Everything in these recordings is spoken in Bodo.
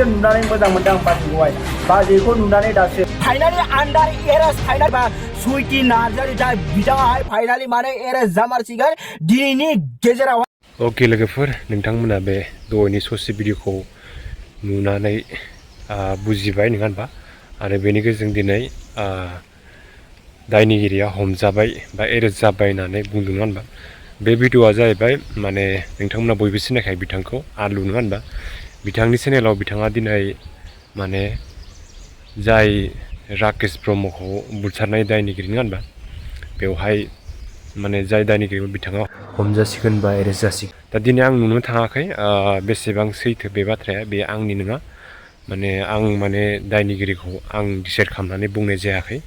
दाख्लैसो नुनानै मोजां मोनदों आं बाजैखौहाय बाजैखौ नुनानै दासो फाइनालि आन्डार एरेस्ट फाइनाल बा सुइटि नार्जारि जाय बिथाङाहाय फाइनालि माने एरेस्ट जामारसिगोन दिनैनि गेजेराव। अके लोगोफोर नोंथांमोना बे दहायनि ससे भिडिअखौ नुनानै बुजिबाय नङा होनबा आरो बेनि गेजेरजों दिनै दायनिगिरिया हमजाबाय बा एरेस्ट जाबाय होननानै बुंदों नङा होनबा। बे भिडिअआ जाहैबाय माने नोंथांमोना बयबो सिनायखायो बिथांखौ आलु नङा होनबा। बिथांनि चेनेलाव बिथाङा दिनै माने जाय राकेश ब्रह्मखौ बुथारनाय दायनिगिरि नङा होनबा बेवहाय माने जाय दायनिगिरिखौ बिथाङा हमजासिगोन बा एरेस्ट जासिगोन। दा दिनै आं नुनो थाङाखै बेसेबां सैथो बे बाथ्राया बे आंनि नङा माने आं माने दायनिगिरिखौ आं डिसाइड खालामनानै बुंनाय जायाखै।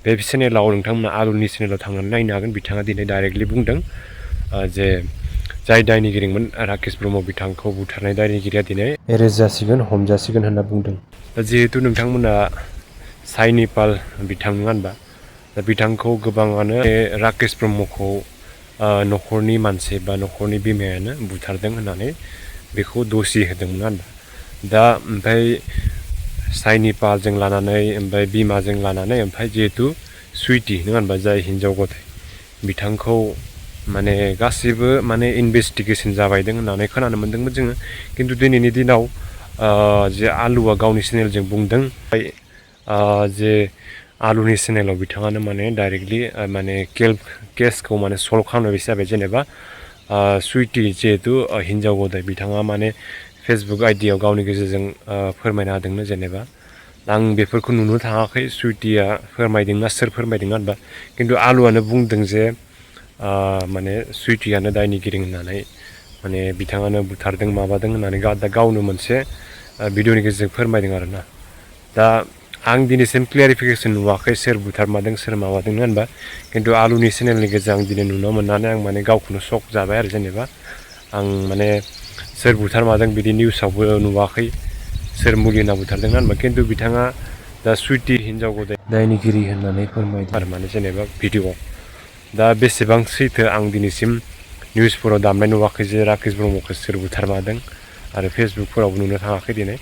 बे चेनेलाव नोंथांमोना आलुनि चेनेलाव थांनानै नायनो हागोन। बिथाङा दिनै डाइरेक्टलि बुंदों जे जाय दायनिगिरिमोन राकेश ब्रह्म बिथांखौ बुथारनाय दायनिगिरिया दिनै एरेस्ट जासिगोन हमजासिगोन होनना बुंदों। दा जिहेतु नोंथांमोना साइनिपाल बिथां नङा होनबा दा बिथांखौ गोबाङानो राकेश ब्रह्मखौ न'खरनि मानसि बा न'खरनि बिमायानो बुथारदों होननानै बेखौ दसि होदोंमोन होनबा। दा ओमफ्राय साइनिपालजों लानानै ओमफ्राय बिमाजों लानानै ओमफ्राय जिहेतु सुइटि नङा होनबा जाय हिन्जाव गथाय बिथांखौ माने गासिबो माने इनभेस्टिगेसन जाबायदों होननानै खोनानो मोन्दोंमोन जोङो। खिन्थु दिनैनि दिनाव जे आलुआ गावनि चेनेलजों बुंदों जे आलुनि चेनेलाव बिथाङानो माने डाइरेक्टलि माने केसखौ माने सल्भ खालामनाय बायदि जाबाय। जेनेबा सुइटि जिहेतु हिन्जाव गथाय बिथाङा माने फेसबुक आइडियाव गावनि गेजेरजों फोरमायना होदोंनो जेनेबा आं बेफोरखौ नुनो थाङाखै सुइटिया फोरमायदोंना सोर फोरमायदों होनबा। खिन्थु आलुआनो बुंदों जे माने सुइटियानो दायनिगिरि होननानै माने बिथाङानो बुथारदों माबादों होननानै दा गावनो मोनसे भिडिअनि गेजेरजों फोरमायदों आरोना। दा आं दिनैसिम क्लियारिफिकेसन नुवाखै सोर बुथारमादों सोर माबादों होनबा। खिन्थु आलुनि चेनेलनि गेजेरजों आं दिनै नुनो मोननानै आं माने गावखौनो शक जाबाय आरो जेनेबा आं माने सोर बुथारमादों बिदि निउसावबो नुवाखै सोर मुलि होनना बुथारदों होनबा। खिन्थु बिथाङा दा सुइटि हिन्जाव गथाय दायनिगिरि होननानै फोरमायदों आरो माने जेनेबा भिडिअ'आव। दा बेसेबां सैथो आं दिनैसिम निउसफोराव दामनाय नुवाखै जे राकेश ब्रह्मखौ सोर बुथारमादों आरो फेसबुकफोरावबो नुनो थाङाखै दिनै।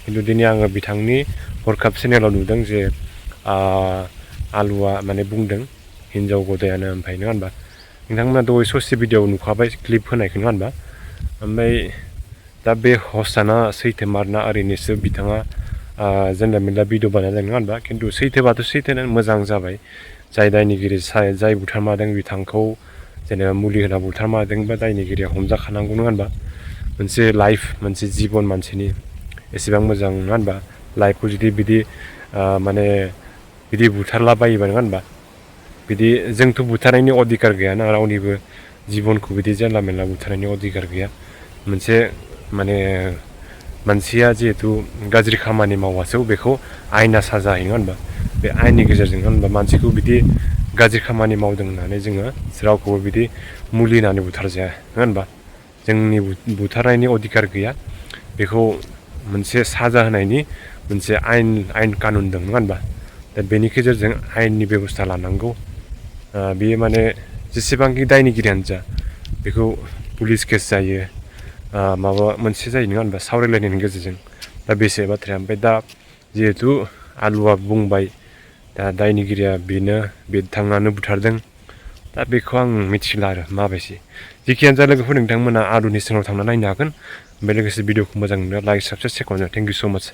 खिन्थु दिनै आङो बिथांनि हरखाब चेनेलाव नुदों जे आलुआ माने बुंदों हिन्जाव गथायानो ओमफ्राय नङा होनबा। नोंथांमोना दहाय ससे भिडिअ नुखाबाय क्लिप होनायखौ नङा होनबा। ओमफ्राय दा बे हस्टआना सैथो मारना ओरैनोसो बिथाङा जेनेबा मेरला भिडिअ बानायदों नङा होनबा। खिन्थु सैथोबाथ' सैथोनो मोजां जाबाय। जाय दायनिगिरि जाय बुथारमादों बिथांखौ जेनेबा मुलि होना बुथारमादों बा दायनिगिरिया हमजाखानांगौ नङा होनबा। मोनसे लाइफ मोनसे जिबन मानसिनि एसेबां मोजां नङा होनबा। लाइफखौ जुदि बिदि माने बिदि बुथारलाबायोबा नङा होनबा। बिदि जोंथ' बुथारनायनि अधिकार गैयाना रावनिबो जिबनखौ बिदि जानला मेनला बुथारनायनि अधिकार गैया। मोनसे माने मानसिया जिहेथु गाज्रि खामानि मावासो बेखौ आयेना साजा होयो नङा होनबा। बे आयेननि गेजेरजों होनबा मानसिखौ बिदि गाज्रि खामानि मावदों होननानै जोङो रावखौबो बिदि मुलि होनानै बुथारजाया नङा होनबा। जोंनि बुथारनायनि अधिकार गैया बेखौ मोनसे साजा होनायनि मोनसे आयेन कानुन दं नङा होनबा। दा बेनि गेजेरजों आयेननि बेब'स्था लानांगौ। बेयो माने जेसेबांखि दायनिगिरियानो जा बेखौ पुलिस केस जायो माबा मोनसे जायो नङा होनबा सावरायलायनायनि गेजेरजों। दा बेसे बाथ्राया ओमफ्राय दा जिहेथु आलुआ बुंबाय दा दायनिगिरिया बेनो बिथाङानो बुथारदों। दा बेखौ आं मिथिला आरो माबायदि जिखियानो जा लोगोफोर नोंथांमोना आलुनि चेनेलाव थांना नायनो हागोन। ओमफ्राय लोगोसे भिडिअखौ मोजां मोनो लाइक साबसक्राइब सेयार खालामनो थेंक इउ स' माच।